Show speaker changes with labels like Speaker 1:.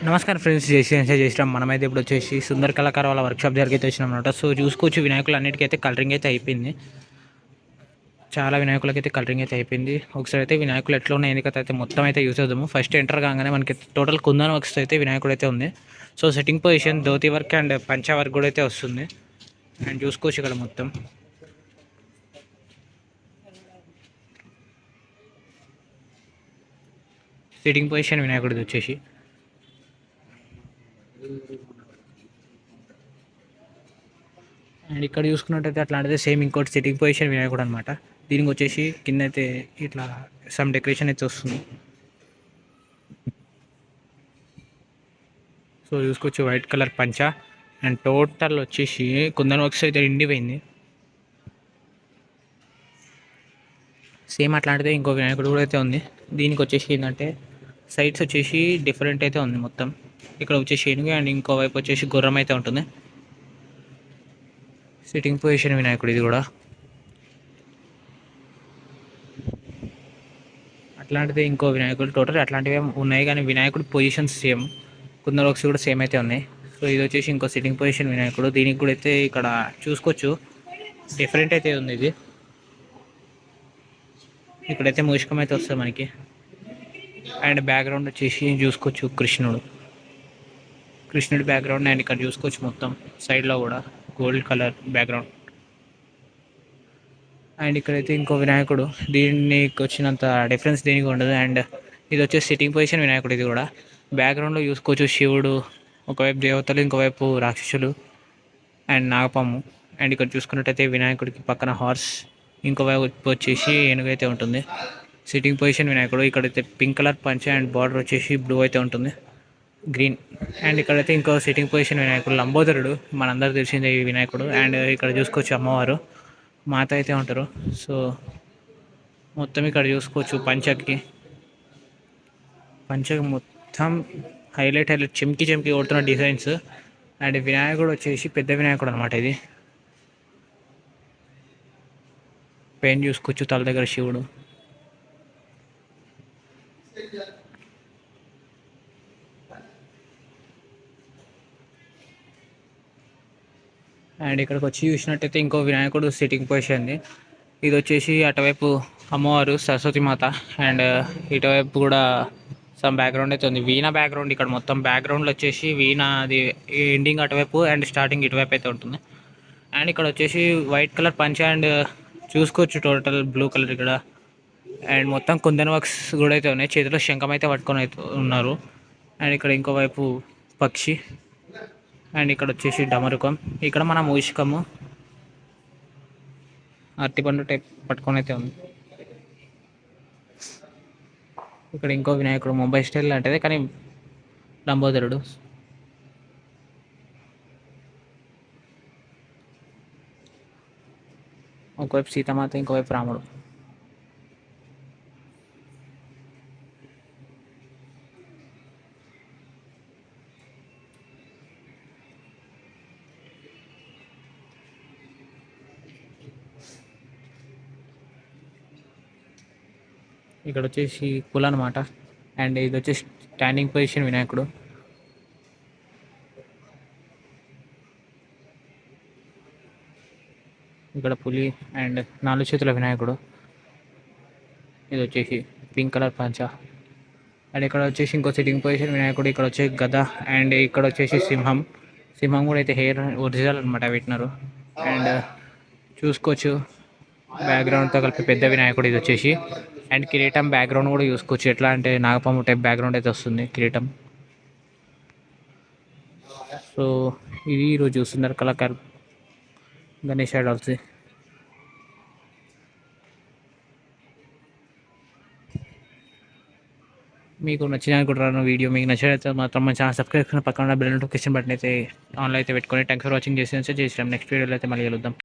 Speaker 1: నమస్కారం ఫ్రెండ్స్, జై శ్రీరామ్. మనమైతే ఇప్పుడు వచ్చేసి సుందర్ కళాకారు వాళ్ళ వర్క్షాప్ దగ్గరికి అయితే వచ్చినాం అనమాట. సో చూసుకోవచ్చు, వినాయకులు అన్నిటికైతే కలరింగ్ అయితే అయిపోయింది. చాలా వినాయకులకైతే కలరింగ్ అయితే అయిపోయింది. ఒకసారి అయితే వినాయకులు ఎట్లా ఉన్నాయి ఎందుకైతే అయితే మొత్తం అయితే యూస్ అవుతాము. ఫస్ట్ ఎంటర్ కాగానే మనకి టోటల్ కుందన్ వర్క్స్ అయితే వినాయకుడు అయితే ఉంది. So setting position dhoti work and పంచా వర్క్ కూడా అయితే వస్తుంది. అండ్ చూసుకోవచ్చు ఇక్కడ మొత్తం సిట్టింగ్ పొజిషన్ వినాయకుడిది వచ్చేసి అండ్ ఇక్కడ చూసుకున్నట్టయితే అట్లాంటిదే సేమ్ ఇంకోటి సిట్టింగ్ పొజిషన్ వినాయకుడు అనమాట. దీనికి వచ్చేసి కింద అయితే ఇట్లా సమ్ డెకరేషన్ అయితే వస్తుంది. సో చూసుకోవచ్చు వైట్ కలర్ పంచా అండ్ టోటల్ వచ్చేసి కుందన్ వర్క్స్ అయితే నిండిపోయింది. సేమ్ అట్లాంటిదే ఇంకో వినాయకుడు కూడా అయితే ఉంది. దీనికి వచ్చేసి ఏంటంటే సైడ్స్ వచ్చేసి డిఫరెంట్ అయితే ఉంది మొత్తం. ఇక్కడ వచ్చేసి ఏనుగు అండ్ ఇంకో వైపు వచ్చేసి గుర్రం అయితే ఉంటుంది. సిట్టింగ్ పొజిషన్ వినాయకుడు ఇది కూడా అట్లాంటిదే ఇంకో వినాయకుడు. టోటల్ అట్లాంటివి ఉన్నాయి కానీ వినాయకుడు పొజిషన్స్ సేమ్, కుందన్ వర్క్స్ కూడా సేమ్ అయితే ఉన్నాయి. సో ఇది వచ్చేసి ఇంకో సిట్టింగ్ పొజిషన్ వినాయకుడు. దీనికి కూడా అయితే ఇక్కడ చూసుకోవచ్చు డిఫరెంట్ అయితే ఉంది. ఇది ఇక్కడైతే మూషికం అయితే వస్తుంది మనకి. అండ్ బ్యాక్గ్రౌండ్ వచ్చేసి చూసుకోవచ్చు కృష్ణుడి బ్యాక్గ్రౌండ్. అండ్ ఇక్కడ చూసుకోవచ్చు మొత్తం సైడ్లో కూడా గోల్డ్ కలర్ బ్యాక్గ్రౌండ్. అండ్ ఇక్కడైతే ఇంకో వినాయకుడు, దీనికి వచ్చినంత డిఫరెన్స్ దీనికి ఉండదు. అండ్ ఇది వచ్చేసి సిట్టింగ్ పొజిషన్ వినాయకుడు. ఇది కూడా బ్యాక్గ్రౌండ్లో చూసుకోవచ్చు శివుడు, ఒకవైపు దేవతలు, ఇంకోవైపు రాక్షసులు అండ్ నాగపాము. అండ్ ఇక్కడ చూసుకున్నట్టయితే వినాయకుడికి పక్కన హార్స్, ఇంకోవైపు వచ్చేసి ఏనుగు అయితే ఉంటుంది. సిట్టింగ్ పొజిషన్ వినాయకుడు. ఇక్కడైతే పింక్ కలర్ పంచ అండ్ బార్డర్ వచ్చేసి బ్లూ అయితే ఉంటుంది, గ్రీన్. అండ్ ఇక్కడైతే ఇంకో సిట్టింగ్ పొజిషన్ వినాయకుడు లంబోదరుడు, మనందరూ తెలిసిందే ఈ వినాయకుడు. అండ్ ఇక్కడ చూసుకోవచ్చు అమ్మవారు మాత అయితే ఉంటారు. సో మొత్తం ఇక్కడ చూసుకోవచ్చు పంచకి మొత్తం హైలైట్ చెమ్కి కొడుతున్న డిజైన్స్. అండ్ వినాయకుడు వచ్చేసి పెద్ద వినాయకుడు అనమాట. ఇది పెయిన్ చూసుకోవచ్చు, తల దగ్గర శివుడు. అండ్ ఇక్కడికి వచ్చి చూసినట్టయితే ఇంకో వినాయకుడు సిట్టింగ్ పొజిషన్ది. ఇది వచ్చేసి అటువైపు అమ్మవారు సరస్వతి మాత అండ్ ఇటువైపు కూడా సమ్ బ్యాక్గ్రౌండ్ అయితే ఉంది. వీణ బ్యాక్గ్రౌండ్. ఇక్కడ మొత్తం బ్యాక్గ్రౌండ్లో వచ్చేసి వీణ అది ఎండింగ్ అటువైపు అండ్ స్టార్టింగ్ ఇటువైపు అయితే ఉంటుంది. అండ్ ఇక్కడ వచ్చేసి వైట్ కలర్ పంచ అండ్ చూసుకోవచ్చు టోటల్ బ్లూ కలర్ ఇక్కడ. అండ్ మొత్తం కుందన్ వర్క్స్ కూడా అయితే ఉన్నాయి. చేతిలో శంఖం అయితే పట్టుకొని అయితే ఉన్నారు. అండ్ ఇక్కడ ఇంకోవైపు పక్షి. అండ్ ఇక్కడ వచ్చేసి డమరుకం. ఇక్కడ మన మూషికము అరటిపండు టైప్ పట్టుకొని అయితే ఉంది. ఇక్కడ ఇంకో వినాయకుడు ముంబై స్టైల్ లాంటిదే కానీ లంబోదరుడు. ఒకవైపు సీతామాత, ఇంకోవైపు రాముడు. ఇక్కడ వచ్చేసి పూల అనమాట. అండ్ ఇది వచ్చేసి స్టాండింగ్ పొజిషన్ వినాయకుడు. ఇక్కడ పులి అండ్ 4 చేతుల వినాయకుడు. ఇది వచ్చేసి పింక్ కలర్ పంచ. అండ్ ఇక్కడ వచ్చేసి ఇంకో సిట్టింగ్ పొజిషన్ వినాయకుడు. ఇక్కడ వచ్చేసి గద అండ్ ఇక్కడ వచ్చేసి సింహం కూడా అయితే హెయిర్ ఒరిజినల్ అనమాట పెట్టినారు. అండ్ చూసుకోవచ్చు బ్యాక్గ్రౌండ్తో కలిపి పెద్ద వినాయకుడు ఇది వచ్చేసి. అండ్ కిరీటం బ్యాక్గ్రౌండ్ కూడా చూసుకోవచ్చు, ఎట్లా అంటే నాగపాము టైప్ బ్యాక్గ్రౌండ్ అయితే వస్తుంది కిరీటం. సో ఇది ఈరోజు సుందర్ కళాకార్ గణేష్ ఐడల్స్. మీకు నచ్చిన అనుకుంటున్నాను వీడియో. మీకు నచ్చినట్లయితే మాత్రం మన ఛానల్ సబ్స్క్రైబ్ చేసుకుని పక్కన బెల్ నోటిఫికేషన్ బటన్ అయితే ఆన్లో అయితే పెట్టుకొని. Thanks for watching. జై శ్రీరామ్. నెక్స్ట్ వీడియోలో అయితే మళ్ళీ కలుద్దాం.